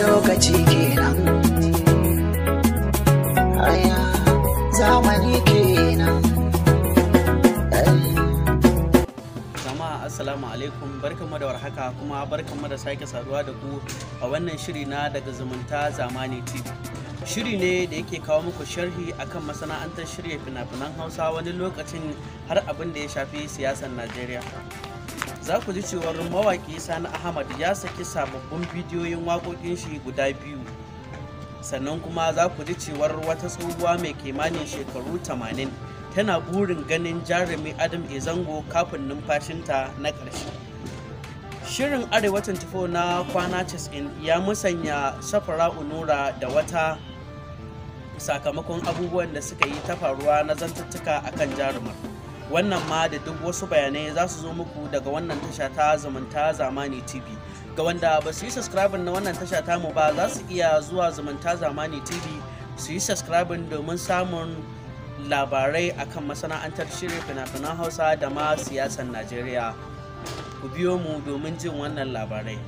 Lokaci kenan, aya zamani kenan. Assalamu alaikum, barkanmu da warhaka kuma barkanmu da sake saduwa da ku a wannan shiri na daga zumunta zamani TV. Shiri ne da yake kawo muku sharhi akan masana'antar shirya fina-finan Hausa, wani lokacin har abin da ya shafi siyasar Najeriya. Za ku ji cewar mawaƙi Sani Ahmad ya saki sababbin bidiyoyin waƙoƙin shi guda biyu. Sannan kuma za ku ji cewar wata tsohuwa mai kimanin shekaru 80 tana burin ganin jarumi Adam Zango kafin numfashinta na ƙarshe. Shirin Arewa 24 na kwana 90 ya musanya Shekaru da Wata sakamakon abubuwan da suka yi ta faruwa na zantuttuka akan jarumar. Wannan ma da duk wasu bayanai za su zo muku daga wannan tasha ta zumunta zamani TV. Ga wanda ba su yi subscribing na wannan tasha tamu ba, za su iya zuwa zumunta zamani TV su yi subscribing domin samun labarai akan masana'antar shirya fina-finan Hausa da ma siyasar Najeriya. Ku biyo mu domin jin wannan labarai.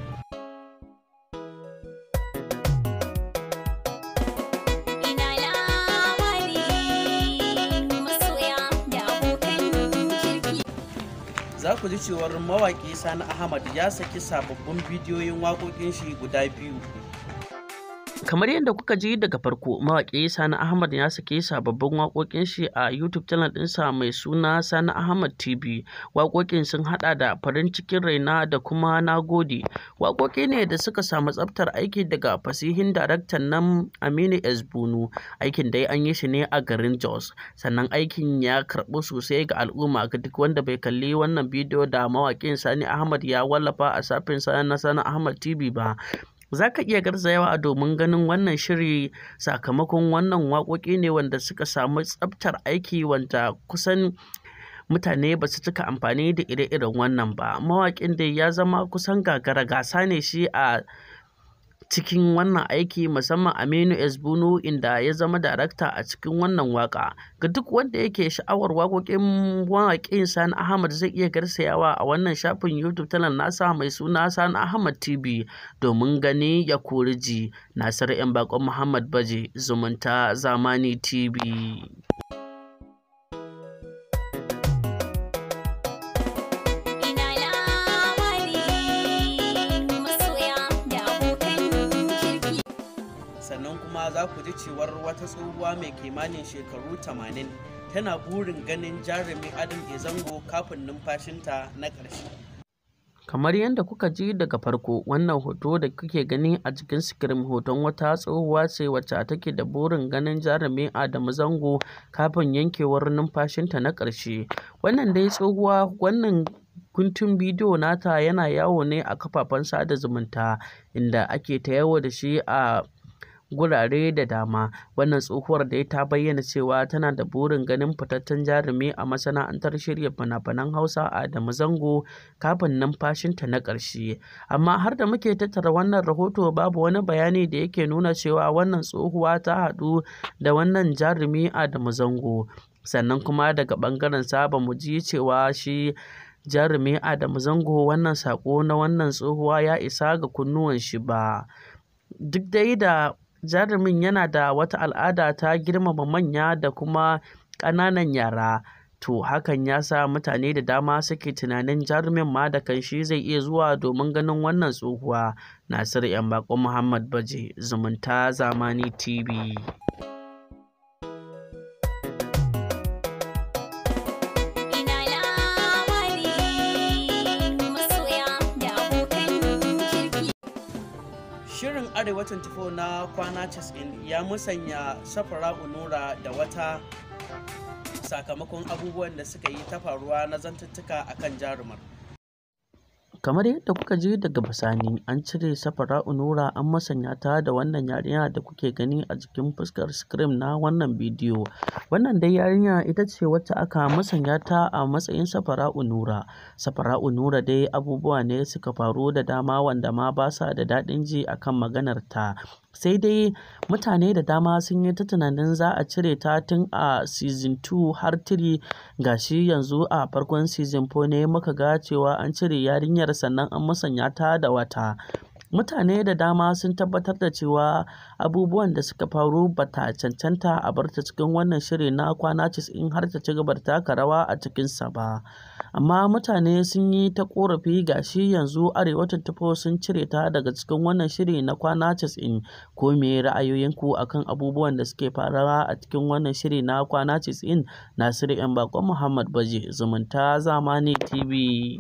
Za ku ji cewar mawaƙi Sani Ahmad ya saki sababbin bidiyoyin waƙoƙin shi guda biyu. Kamar yadda kuka ji daga farko, mawaƙi Sani Ahmad ya saki sababbin waƙoƙin shi a YouTube channel ɗinsa mai suna Sani Ahmad TV. Waƙoƙin sun haɗa da Farin Cikin Raina da kuma Na Gode. Waƙoƙi ne da suka samu tsaftar aiki daga fasihin daraktan nan Aminu S. Bunu. Aikin dai an yi shi ne a garin Jos. Sannan aikin ya karɓu sosai ga al'umma, ga duk wanda bai kalli wannan bidiyo da mawaƙin Sani Ahmad ya wallafa a shafinsa na Sani Ahmad TV ba, za ka iya garzayawa domin ganin wannan shiri. Sakamakon wannan waƙoƙi ne wanda suka samu tsaftar aiki, wanda kusan mutane ba su cika amfani da ire-iren wannan ba. Mawaƙin da ya zama kusan gagara gasa ne shi a cikin wannan aiki, musamman Aminu S. Bunu, inda ya zama darakta a cikin wannan waka. Ga duk wanda yake sha'awar waƙoƙin mawaƙin Sani Ahmad zai iya garsayawa a wannan shafin YouTube channel nasa mai suna Sani Ahmad TV domin gani ya kori ji. Nasiru ‘yan Bakon Muhammad Baje, zumunta zamani TV. Sannan kuma za ku ji cewar wata tsohuwa mai kimanin shekaru 80 tana burin ganin jarumi Adam Zango kafin numfashinta na ƙarshe. Kamar yadda kuka ji daga farko, wannan hoto da kuke gani a cikin sikirim hoton wata tsohuwa ce wacce take da burin ganin jarumi Adam Zango kafin yankewar numfashinta na ƙarshe. Wannan dai tsohuwa, wannan guntun bidiyo nata yana yawo ne a kafafen sada zumunta, inda ake ta yawo da shi a gurare da dama. Wannan tsohuwar da ta bayyana cewa tana da burin ganin fitaccen jarumi a masana'antar shirya fina-finan Hausa Adamu Zango kafin numfashinta na ƙarshe. Amma har da muke tattara wannan rahoto, babu wani bayani da yake nuna cewa wannan tsohuwa ta haɗu da wannan jarumi Adamu Zango. Sannan kuma daga ɓangaren sa ba mu ji cewa shi jarumi Adamu Zango wannan saƙo na wannan tsohuwa ya isa ga kunnuwan shi ba. Duk dai da jarumin yana da wata al'ada ta girmama manya da kuma ƙananan yara, to hakan ya sa mutane da dama suke tunanin jarumin ma da kanshi zai iya zuwa domin ganin wannan tsohuwa. Nasiru ‘yan Bakon Muhammad Baje, zumunta zamani TV. Shirin Arewa 24 na kwana 90 ya musanya Shekaru da Wata sakamakon abubuwan da suka yi ta faruwa na zantuttuka akan jarumar. kamar yadda kuka ji daga bisani an cire Safara'u Nura an masanya ta da wannan yarinya da kuke gani a jikin fuskar screen na wannan bidiyo. Wannan dai yarinya ita ce wacce aka masanya ta a matsayin Safara'u Nura. Safara'u Nura dai abubuwa ne suka faru da dama wanda ma ba sa da daɗin ji akan maganar ta. Sai dai mutane da dama sun yi ta tunanin za a cire ta tun a season 2 har 3, gashi yanzu a farkon season 4 ne muka ga cewa an cire yarinyar sannan an musanya ta da wata. Mutane da dama sun tabbatar da cewa abubuwan da suka faru ba ta cancanta a bar ta cikin wannan shiri na kwana 90 har ta ci gaba da taka rawa a cikinsa ba. Amma mutane sun yi ta ƙorafi gashi yanzu Arewa 24 sun cire ta daga cikin wannan shiri na kwana 90. Ko me ra'ayoyinku akan abubuwan da suke faruwa a cikin wannan shiri na kwana 90? Nasiru ‘yan Bakon Muhammad Baje, Zumunta Zamani TV.